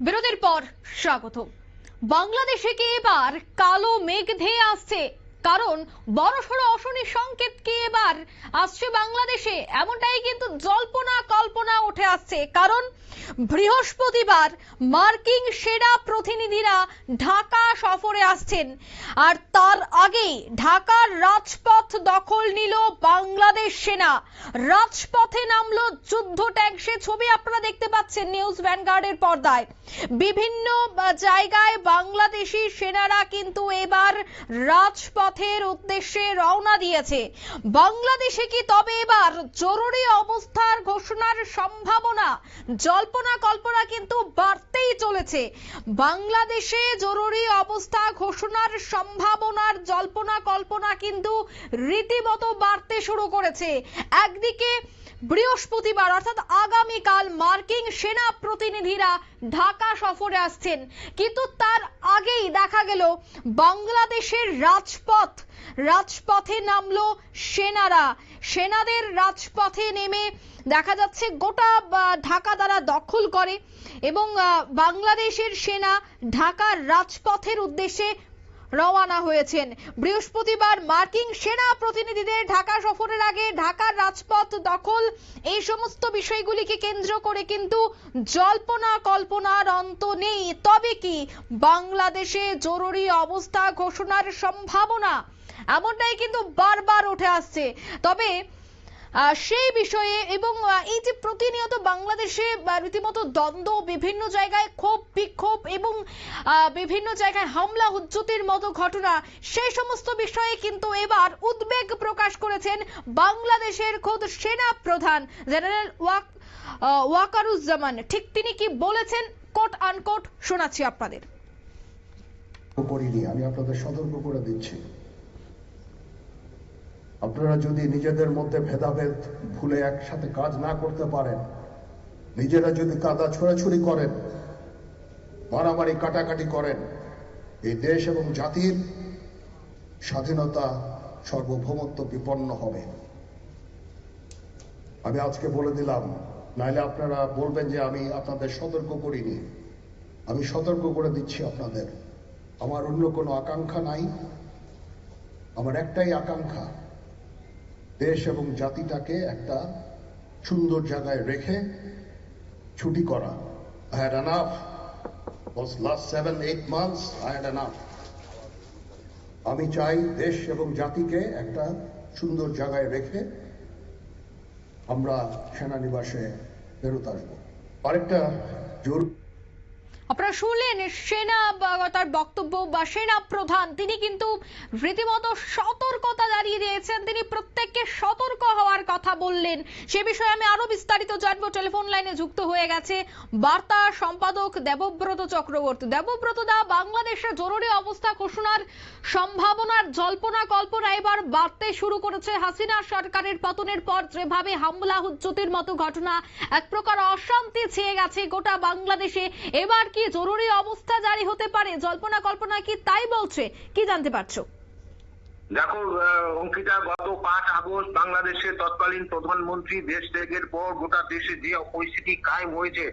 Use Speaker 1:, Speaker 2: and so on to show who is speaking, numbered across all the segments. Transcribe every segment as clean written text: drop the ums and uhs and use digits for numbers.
Speaker 1: বিরতির পর স্বাগত। বাংলাদেশে কি এবার কালো মেঘ ধেয়ে আসছে? কারণ বড়সড় অশনি সংকেত কি এবার আসছে বাংলাদেশে, এমনটাই কিন্তু জল্পনা কল্পনা উঠে আসছে। কারণ বৃহস্পতিবার মার্কিন সেনা প্রতিনিধিরা ঢাকা সফরে আসছেন, আর তার আগেই ঢাকার রাজপথ দখল নিল বাংলাদেশ সেনা। রাজপথে নামলো যুদ্ধ ট্যাঙ্ক, সে ছবি আপনারা দেখতে পাচ্ছেন নিউজ ভ্যানগার্ডের পর্দায়। বিভিন্ন জায়গায় বাংলাদেশি সেনারা কিন্তু এবার রাজপথের উদ্দেশ্যে রওনা দিয়েছে। বাংলাদেশে কি তবে এবার জরুরি অবস্থার ঘোষণার সম্ভাবনা? জল্পনা কল্পনা কিন্তু বাড়তেই চলেছে। বাংলাদেশে জরুরি অবস্থা ঘোষণার সম্ভাবনার জল্পনা কল্পনা কিন্তু রীতিমতো বাড়তে শুরু করেছে। একদিকে বৃহস্পতিবার অর্থাৎ আগামীকাল মার্কিন সেনা প্রতিনিধিরা ঢাকা সফরে আসছেন, কিন্তু তার আগেই দেখা গেল বাংলাদেশের রাজপথে নামলো সেনারা। সেনাদের রাজপথে নেমে দেখা যাচ্ছে গোটা ঢাকা তারা দখল করে এবং বাংলাদেশের সেনা ঢাকার রাজপথের উদ্দেশ্যে রওনা হয়েছেন। বৃহস্পতিবার মার্কিন সেনা প্রতিনিধিদের ঢাকা সফরের আগে ঢাকার রাজপথ দখল, এই সমস্ত বিষয়গুলিকে কেন্দ্র করে কিন্তু জল্পনা কল্পনার অন্ত নেই। তবে কি বাংলাদেশে জরুরি অবস্থা ঘোষণার সম্ভাবনা? এমনটাই কিন্তু বারবার উঠে আসছে। তবে সেই বিষয়ে এবং এই যে প্রতিনিয়ত বাংলাদেশে রীতিমতো দ্বন্দ্ব, বিভিন্ন জায়গায় ক্ষোভ বিক্ষোভ এবং বিভিন্ন জায়গায় হামলা হুজ্জতির মতো ঘটনা, সেই সমস্ত বিষয়ে কিন্তু এবার উদ্বেগ প্রকাশ করেছেন বাংলাদেশের খোদ সেনা প্রধান জেনারেল ওয়াকারুজ্জামান। ঠিক তিনি কি বলেছেন কোট আনকোট শোনাচ্ছি আপনাদের।
Speaker 2: আমি আপনাদের সতর্ক করে দিচ্ছি, আপনারা যদি নিজেদের মধ্যে ভেদাভেদ ভুলে একসাথে কাজ না করতে পারেন, নিজেরা যদি কাদা ছোড়াছুড়ি করেন, মারামারি কাটাকাটি করেন, এই দেশ এবং জাতির স্বাধীনতা সার্বভৌমত্ব বিপন্ন হবে। আমি আজকে বলে দিলাম, নাইলে আপনারা বলবেন যে আমি আপনাদের সতর্ক করিনি। আমি সতর্ক করে দিচ্ছি আপনাদের। আমার অন্য কোনো আকাঙ্ক্ষা নাই, আমার একটাই আকাঙ্ক্ষা, দেশ এবং জাতিটাকে একটা সুন্দর জায়গায় রেখে ছুটি করা। I had enough. Was last 7-8 months I had enough. আমি চাই দেশ এবং জাতিকে একটা সুন্দর জায়গায় রেখে আমরা সেনানিবাসে ফেরত আসবো। আরেকটা জরুরি,
Speaker 1: আপনারা শুনলেন সেনা তার বক্তব্য বা সেনা প্রধান তিনি কিন্তু রীতিমতো সতর্কতা জানিয়ে দিয়েছেন। তিনি প্রত্যেককে সতর্ক হওয়ার কথা বললেন। সে বিষয়ে আমি আরো বিস্তারিত জানবো। টেলিফোন লাইনে যুক্ত হয়ে গেছে বার্তা সম্পাদক দেবব্রত চক্রবর্তী। দেবব্রত দা, বাংলাদেশে জরুরি অবস্থা ঘোষণার সম্ভাবনার জল্পনা কল্পনা এবার বাড়তে শুরু করেছে। হাসিনা সরকারের পতনের পর যেভাবে হামলা হুজ্জতির মতো ঘটনা, এক প্রকার অশান্তি ছেয়ে গেছে গোটা বাংলাদেশে, এবার কি জরুরি অবস্থা জারি হতে পারে? জল্পনা কল্পনা কি তাই বলছে? কি জানতে পারছো?
Speaker 3: দেখো অঙ্কিতা, গত 5 আগস্ট বাংলাদেশের তৎকালীন প্রধানমন্ত্রী দেশ ত্যাগের পর গোটা দেশে যে পরিস্থিতি কায়েম হয়েছে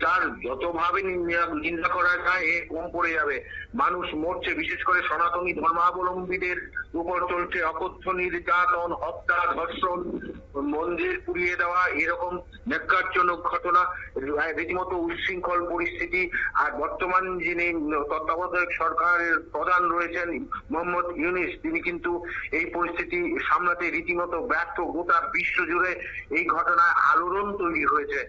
Speaker 3: তার যতভাবে নিন্দা করা যায় এ কম পড়ে যাবে। মানুষ মরছে, বিশেষ করে সনাতনী ধর্মাবলম্বীদের উপর চলছে অকথ্য নির্যাতন, হত্যা, ধর্ষণ, মন্দির পুড়িয়ে দেওয়া, এরকম ন্যাক্কারজনক ঘটনা, রীতিমতো উচ্ছৃঙ্খল পরিস্থিতি। আর বর্তমান যিনি তত্ত্বাবধায়ক সরকারের প্রধান রয়েছেন মোহাম্মদ ইউনূস, তিনি কিন্তু এই পরিস্থিতি সামলাতে রীতিমতো ব্যর্থ। গোটা বিশ্ব জুড়ে এই ঘটনায় আলোড়ন তৈরি হয়েছে।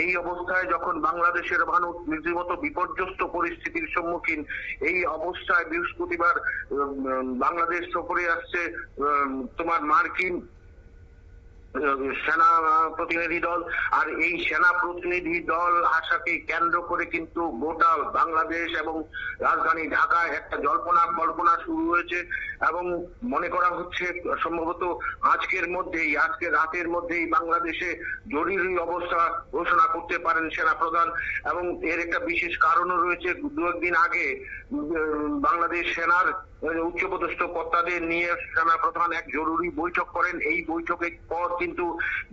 Speaker 3: এই অবস্থায় যখন বাংলাদেশের মানুষ রীতিমতো বিপর্যস্ত পরিস্থিতির সম্মুখীন, এই অবস্থায় বৃহস্পতিবার বাংলাদেশ সফরে আসছে তোমার মার্কিন সেনা প্রতিনিধি দল। আর এই সেনা প্রতিনিধি দল আসাকে কেন্দ্র করে কিন্তু গোটা বাংলাদেশ এবং রাজধানী ঢাকায় একটা জল্পনা কল্পনা শুরু হয়েছে এবং মনে করা হচ্ছে সম্ভবত আজকে রাতের মধ্যেই বাংলাদেশে জরুরি অবস্থা ঘোষণা করতে পারেন সেনা প্রধান। এবং এর একটা বিশেষ কারণও রয়েছে। 2 দিন আগে বাংলাদেশ সেনার উচ্চপদস্থ কর্তাদের নিয়ে সেনা প্রধান এক জরুরি বৈঠক করেন। এই বৈঠকের পর কিন্তু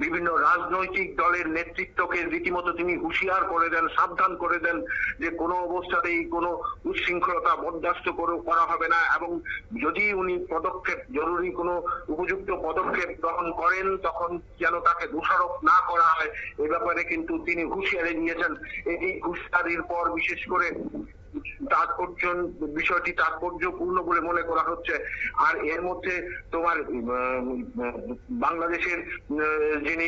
Speaker 3: বিভিন্ন রাজনৈতিক দলের নেতৃত্বকে রীতিমতো তিনি হুঁশিয়ার করে দেন, সাবধান করে দেন যে কোনো অবস্থাতেই কোনো উচ্ছৃঙ্খলতা বরদাস্ত করা হবে না, এবং যদি উনি জরুরি কোনো উপযুক্ত পদক্ষেপ গ্রহণ করেন তখন যেন তাকে দোষারোপ না করা হয়। এ ব্যাপারে কিন্তু তিনি হুঁশিয়ারি দিয়েছেন। এই হুঁশিয়ারির পর বিশেষ করে বিষয়টি তাৎপর্যপূর্ণ বলে মনে করা হচ্ছে। আর এর মধ্যে তোমার বাংলাদেশের যিনি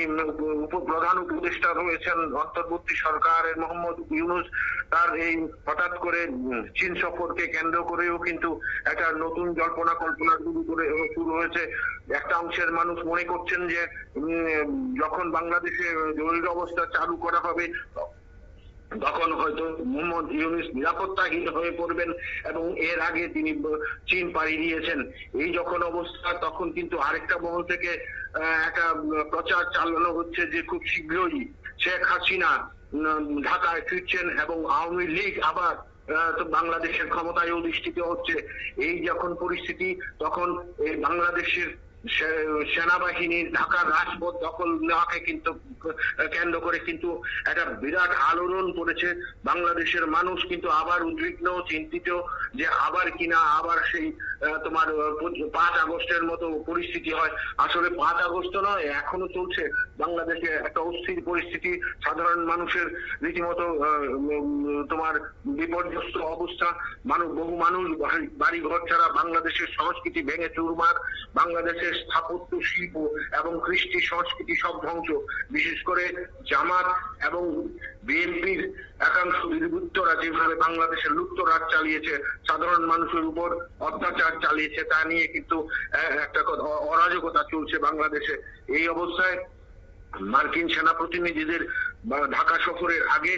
Speaker 3: প্রধান উপদেষ্টা রয়েছেন অন্তর্বর্তী সরকারের মোহাম্মদ ইউনূস, তার এই হঠাৎ করে চীন সফরকে কেন্দ্র করেও কিন্তু একটা নতুন জল্পনা কল্পনা শুরু হয়েছে। একটা অংশের মানুষ মনে করছেন যে যখন বাংলাদেশে জরুরি অবস্থা চালু করা হবে তখন হয়তো মোহাম্মদ ইউনূস নিরাপত্তাহীন হয়ে পড়বেন, এবং এর আগে তিনি চীন পাড়ি দিয়েছেন। এই যখন অবস্থা, তখন কিন্তু আরেকটা মহল থেকে একটা প্রচার চালানো হচ্ছে যে খুব শীঘ্রই শেখ হাসিনা ঢাকায় ফিরছেন এবং আওয়ামী লীগ আবার বাংলাদেশের ক্ষমতায় অধিষ্ঠিত হচ্ছে। এই যখন পরিস্থিতি, তখন এই বাংলাদেশের সেনাবাহিনীর ঢাকার রাজপথ দখল নেওয়াকে কিন্তু কেন্দ্র করে কিন্তু একটা বিরাট আলোড়ন পড়েছে। বাংলাদেশের মানুষ কিন্তু আবার উদ্বিগ্ন, চিন্তিত যে আবার কিনা আবার সেই তোমার 5 আগস্টের মতো পরিস্থিতি হয়। আসলে 5 আগস্ট নয়, এখনো চলছে বাংলাদেশে একটা অস্থির পরিস্থিতি। সাধারণ মানুষের রীতিমতো তোমার বিপর্যস্ত অবস্থা। বহু মানুষ বাড়ি ঘর ছাড়া, বাংলাদেশের সংস্কৃতি ভেঙে চুরমার, বাংলাদেশের স্থাপত্য শিল্প এবং কৃষ্টি সংস্কৃতি সব ধ্বংস। বিশেষ করে জামাত এবং বিএনপির একাংশ দুর্বৃত্তরা যেভাবে বাংলাদেশের লুটতরাজ চালিয়েছে, সাধারণ মানুষের উপর অত্যাচার চালিয়েছে, তা নিয়ে কিন্তু একটা অরাজকতা চলছে বাংলাদেশে। এই অবস্থায় মার্কিন সেনা প্রতিনিধিদের ঢাকা সফরের আগে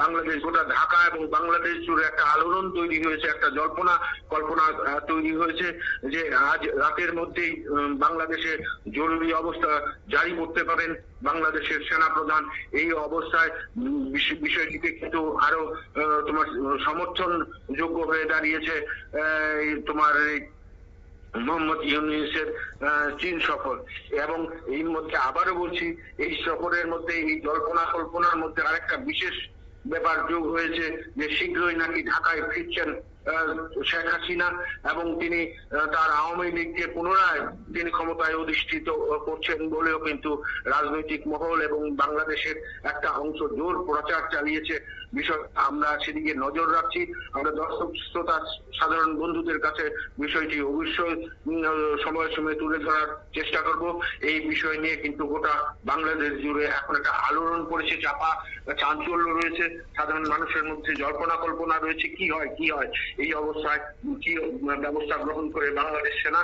Speaker 3: বাংলাদেশ, গোটা ঢাকা এবং বাংলাদেশ জুড়ে একটা আলোড়ন তৈরি হয়েছে, একটা জল্পনা কল্পনা তৈরি হয়েছে যে আজ রাতের মধ্যেই বাংলাদেশে জরুরি অবস্থা জারি করতে পারেন বাংলাদেশের সেনা প্রধান। এই অবস্থায় বিষয়টিকে কিন্তু আরো তোমার সমর্থন যোগ্য হয়ে দাঁড়িয়েছে তোমার মোহাম্মদ ইউনূসের চীন সফর। এবং এই মধ্যে আবারও বলছি, এই সফরের মধ্যে, এই জল্পনা কল্পনার মধ্যে আরেকটা বিশেষ ব্যাপার যোগ হয়েছে যে শীঘ্রই নাকি ঢাকায় ফিরছেন শেখ হাসিনা, এবং তিনি তার আওয়ামী লীগকে পুনরায় তিনি ক্ষমতায় অধিষ্ঠিত করছেন বলেও কিন্তু রাজনৈতিক মহল এবং বাংলাদেশের একটা অংশ জোর প্রচার চালিয়েছে। বিষয় আমরা সেদিকে নজর রাখছি। আমরা দর্শক শ্রোতা সাধারণ বন্ধুদের কাছে বিষয়টি অবশ্যই সময়ে সময়ে তুলে ধরার চেষ্টা করব। এই বিষয় নিয়ে কিন্তু গোটা বাংলাদেশ জুড়ে এখন একটা আলোড়ন পড়েছে, চাপা চাঞ্চল্য রয়েছে, সাধারণ মানুষের মধ্যে জল্পনা কল্পনা রয়েছে কি হয় এই অবস্থায় কি ব্যবস্থা গ্রহণ করে বাংলাদেশ সেনা,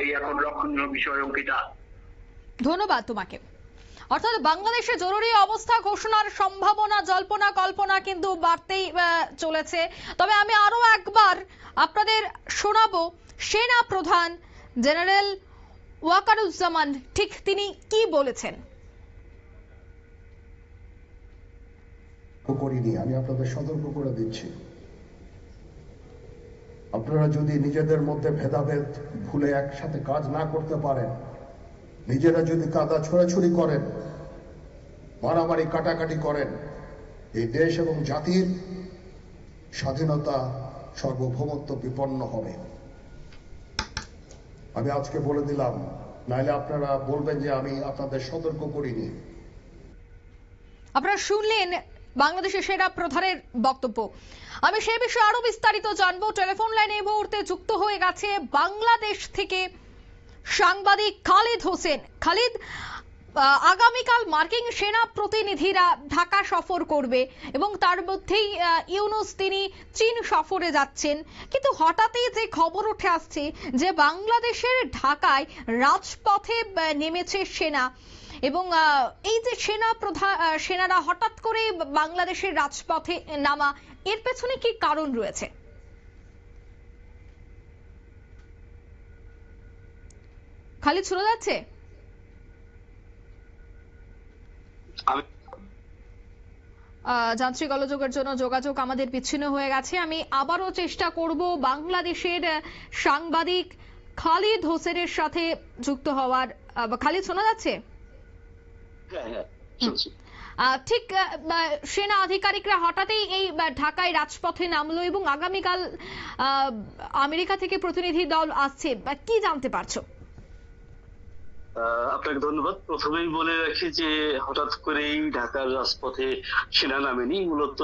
Speaker 3: এই এখন লক্ষণীয় বিষয়। অঙ্কিতা,
Speaker 1: ধন্যবাদ তোমাকে। অর্থাৎ বাংলাদেশে জরুরি অবস্থা ঘোষণার সম্ভাবনা, জল্পনা কল্পনা কিন্তু বাড়তেই চলেছে। তবে আমি আরো একবার আপনাদের শোনাবো সেনা প্রধান জেনারেল ওয়াকারুজ্জামান ঠিক তিনি কি বলেছেন।
Speaker 2: করিনি, আমি আপনাদের সতর্ক করে দিচ্ছি, আপনারা যদি নিজেদের মধ্যে ভেদাভেদ ভুলে একসাথে কাজ না করতে পারেন, নিজেরা যদি কাদা ছোড়াছুড়ি করেন, মারামারি কাটাকাটি করেন, এই দেশ এবং জাতির স্বাধীনতা সার্বভৌমত্ব বিপন্ন হবে। আমি আজকে বলে দিলাম, নাইলে আপনারা বলবেন যে আমি আপনাদের সতর্ক করিনি।
Speaker 1: আপনারা শুনলেন বাংলাদেশের সেনা প্রধানের বক্তব্য। আমি সে বিষয়ে আরো বিস্তারিত জানবো। টেলিফোন লাইনে এই মুহূর্তে যুক্ত হয়ে গেছে বাংলাদেশ থেকে সাংবাদিক খালিদ হোসেন। খালিদ, আগামীকাল মার্কিন সেনা প্রতিনিধিরা ঢাকা সফর করবে এবং তার মধ্যেই ইউনূস তিনি চীন সফরে যাচ্ছেন, কিন্তু হঠাৎই যে খবর উঠে আসছে যে বাংলাদেশের ঢাকায় রাজপথে নেমেছে সেনা, এবং এই যে সেনারা হঠাৎ করে বাংলাদেশের রাজপথে নামা, এর পেছনে কি কারণ রয়েছে? খালিদ শোনা যাচ্ছে? যান্ত্রিক গোলযোগের জন্য যোগাযোগ আমাদের বিচ্ছিন্ন হয়ে গেছে। আমি আবারও চেষ্টা করব বাংলাদেশের সাংবাদিক খালিদ হোসেনের সাথে যুক্ত হওয়ার। খালিদ শোনা যাচ্ছে?
Speaker 4: হ্যাঁ হ্যাঁ শুনছি।
Speaker 1: ঠিক সেনা আধিকারিকরা হঠাৎই এই ঢাকায় রাজপথে নামলো এবং আগামীকাল আমেরিকা থেকে প্রতিনিধি দল আসছে, কি জানতে পারছো?
Speaker 4: আপনাকে ধন্যবাদ। প্রথমেই বলে রাখি যে হঠাৎ করেই ঢাকার রাজপথে সেনা নামেনি, মূলত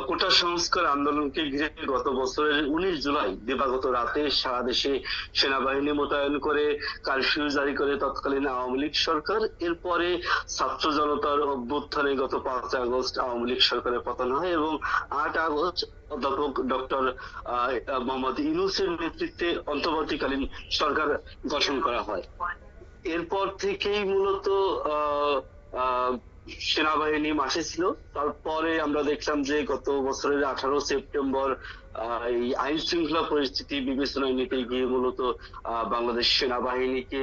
Speaker 4: কোটা সংস্কার আন্দোলনকে ঘিরে গত বছরের 19 জুলাই দিবাগত রাতে সারা দেশে সেনাবাহিনী মোতায়েন করে কারফিউ জারি করে তৎকালীন আওয়ামী লীগ সরকার। এরপরে ছাত্র জনতার অভ্যুত্থানে গত 5 আগস্ট আওয়ামী লীগ সরকারের পতন হয় এবং 8 আগস্ট অধ্যাপক ডক্টর মোহাম্মদ ইউনূসের নেতৃত্বে অন্তর্বর্তীকালীন সরকার গঠন করা হয়। এরপর থেকেই মূলত সেনাবাহিনী মাঠে ছিল। তারপরে আমরা দেখলাম যে গত বছরের 18 সেপ্টেম্বর এই আইন শৃঙ্খলা পরিস্থিতি বিবেচনায় নিতে গিয়ে মূলত বাংলাদেশ সেনাবাহিনীকে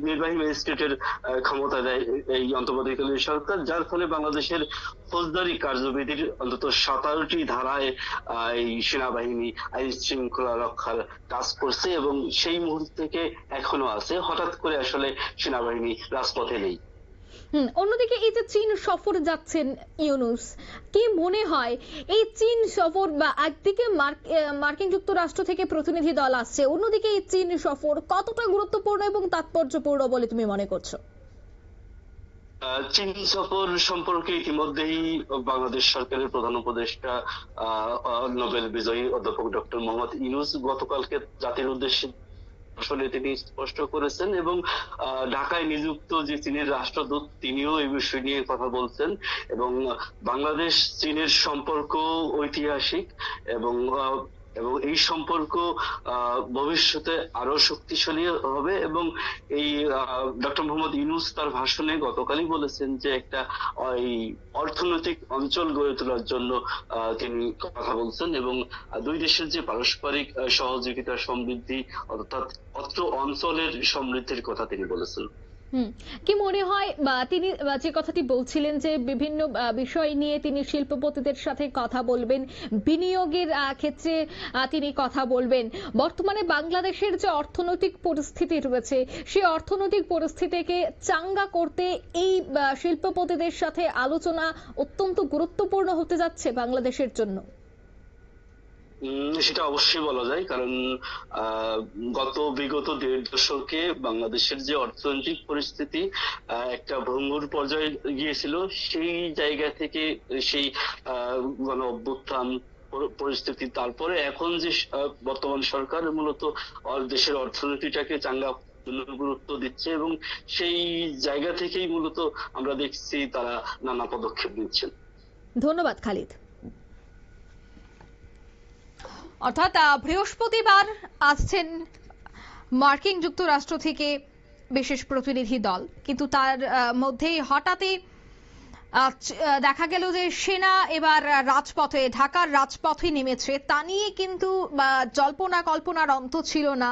Speaker 4: নির্বাহী ম্যাজিস্ট্রেটের ক্ষমতা দেয় এই অন্তর্বর্তীকালীন সরকার, যার ফলে বাংলাদেশের ফৌজদারি কার্যবিধির অন্তত 17টি ধারায় এই সেনাবাহিনী আইন শৃঙ্খলা রক্ষার কাজ করছে এবং সেই মুহূর্ত থেকে এখনো আছে। হঠাৎ করে আসলে সেনাবাহিনী রাজপথে নেই।
Speaker 1: অন্যদিকে এই যে চীন সফর যাচ্ছেন ইউনূস, কি মনে হয় এই চীন সফর, বা একদিকে মার্কিন যুক্তরাষ্ট্র থেকে প্রতিনিধি দল আসছে, অন্যদিকে এই চীন সফর কতটা গুরুত্বপূর্ণ এবং তাৎপর্যপূর্ণ বলে তুমি মনে করছো?
Speaker 4: চীন সফর সম্পর্কে ইতিমধ্যেই বাংলাদেশ সরকারের প্রধান উপদেষ্টা নোবেল বিজয়ী অধ্যাপক ডক্টর মোহাম্মদ ইউনূস গতকালকে জাতির উদ্দেশ্যে আসলে তিনি স্পষ্ট করেছেন এবং ঢাকায় নিযুক্ত যে চীনের রাষ্ট্রদূত তিনিও এই বিষয় নিয়ে কথা বলছেন এবং বাংলাদেশ চীনের সম্পর্ক ঐতিহাসিক এবং এই সম্পর্ক ভবিষ্যতে আরো শক্তিশালী হবে এবং এই ডক্টর মোহাম্মদ ইউনূস তার ভাষণে গতকালই বলেছেন যে একটা অর্থনৈতিক অঞ্চল গড়ে তোলার জন্য তিনি কথা বলছেন এবং দুই দেশের যে পারস্পরিক সহযোগিতা সমৃদ্ধি অর্থাৎ অত্র অঞ্চলের সমৃদ্ধির কথা তিনি বলেছেন।
Speaker 1: কি মনে হয়, বা তিনি যে কথাটি বলছিলেন যে বিভিন্ন বিষয় নিয়ে তিনি শিল্পপতিদের সাথে কথা বলবেন, বিনিয়োগের ক্ষেত্রে তিনি কথা বলবেন, বর্তমানে বাংলাদেশের যে অর্থনৈতিক পরিস্থিতি রয়েছে সেই অর্থনৈতিক পরিস্থিতিকে চাঙ্গা করতে এই শিল্পপতিদের সাথে আলোচনা অত্যন্ত গুরুত্বপূর্ণ হতে যাচ্ছে বাংলাদেশের জন্য।
Speaker 4: সেটা অবশ্যই বলা যায়, কারণ বিগত 1.5 দশকে বাংলাদেশের যে অর্থনৈতিক পরিস্থিতি একটা ভঙ্গুর পর্যায়ে গিয়েছিল, সেই জায়গা থেকে সেই গণ অভ্যুত্থান পরিস্থিতি, তারপরে এখন যে বর্তমান সরকার মূলত দেশের অর্থনীতিটাকে চাঙ্গা গুরুত্ব দিচ্ছে এবং সেই জায়গা থেকেই মূলত আমরা দেখছি তারা নানা পদক্ষেপ নিচ্ছেন।
Speaker 1: ধন্যবাদ খালিদ। অর্থাৎ বৃহস্পতিবার আসছেন মার্কিন যুক্তরাষ্ট্র থেকে বিশেষ প্রতিনিধি দল, কিন্তু তার মধ্যেই হঠাৎই দেখা গেল যে সেনা এবার রাজপথে, ঢাকার রাজপথে নেমেছে। তা নিয়ে কিন্তু জল্পনা কল্পনার অন্ত ছিল না,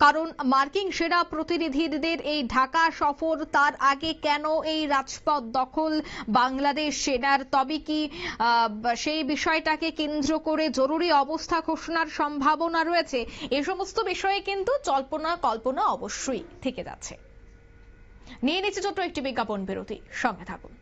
Speaker 1: কারণ মার্কিন সেনা প্রতিনিধিদের এই ঢাকা সফর, তার আগে কেন এই রাজপথ দখল বাংলাদেশ সেনার, তবে কি সেই বিষয়টাকে কেন্দ্র করে জরুরি অবস্থা ঘোষণার সম্ভাবনা রয়েছে? এই সমস্ত বিষয়ে কিন্তু জল্পনা কল্পনা অবশ্যই থেকে যাচ্ছে। নিয়ে নিচ্ছে ছোট্ট একটি বিজ্ঞাপন বিরতি, সঙ্গে থাকুন।